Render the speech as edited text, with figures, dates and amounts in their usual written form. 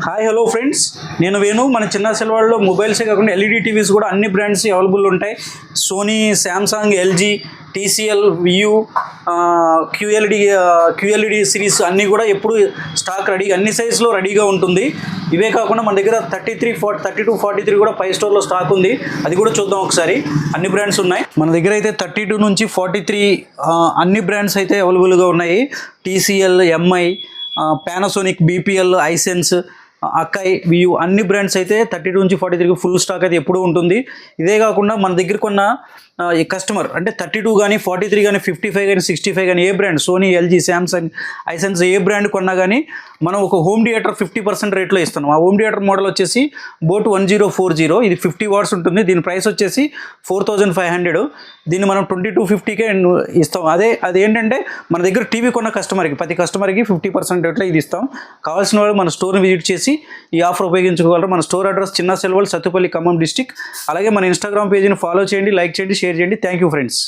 Hi hello friends, నేను వేణు. మన చిన్న సెల్వాళ్ళలో మొబైల్సే కాకుండా ఎల్ఈడి టీవీస్ కూడా అన్ని బ్రాండ్స్ అవైలబుల్ ఉంటాయి. Sony, Samsung, LG, TCL, Vu, QLED series అన్నీ కూడా ఎప్పుడు స్టాక్ రెడీ, అన్ని సైజులో రెడీగా ఉంటుంది. ఇవే కాకుండా మన దగ్గర 32, 43 కూడా పై స్టోర్లో స్టాక్ ఉంది. అది కూడా చూద్దాం ఒకసారి. అన్ని బ్రాండ్స్ ఉన్నాయి మన దగ్గర అయితే. 32 నుంచి 43 అన్ని బ్రాండ్స్ అయితే అవైలబుల్గా ఉన్నాయి. TCL, MI, Panasonic, BPL, Hisense, Akai, Vu అన్ని బ్రాండ్స్ అయితే 32 నుంచి 43 ఫుల్ స్టాక్ అయితే ఎప్పుడూ ఉంటుంది. ఇదే కాకుండా మన దగ్గర కొన్న ఈ కస్టమర్ అంటే 32 కానీ 43 కానీ 55 కానీ 65 కానీ ఏ brand, Sony, LG, Samsung, Hisense ఏ బ్రాండ్ కొన్నా కానీ మనం ఒక హోమ్ థియేటర్ 50% రేట్లో ఇస్తున్నాం. ఆ హోమ్ థియేటర్ మోడల్ వచ్చేసి బోట్ 1040. ఇది 50 వాట్స్ ఉంటుంది. దీని ప్రైస్ వచ్చేసి 4500. దీన్ని మనం 2250కే ఇస్తాం. అదేంటంటే మన దగ్గర టీవీ కొన్న కస్టమర్కి, ప్రతి కస్టమర్కి 50% రేట్లో ఇది ఇస్తాం. కావాల్సిన వాళ్ళు మన స్టోర్ని విజిట్ చేసి ఈ ఆఫర్ ఉపయోగించుకోగలరు. మన స్టోర్ అడ్రస్ చిన్న సెల్వల్, సత్తుపల్లి, ఖమ్మం డిస్టిక్. అలాగే మన ఇన్స్టాగ్రామ్ పేజీని ఫాలో చేయండి, లైక్ చేయండి, షేర్ చేయండి. Thank you friends.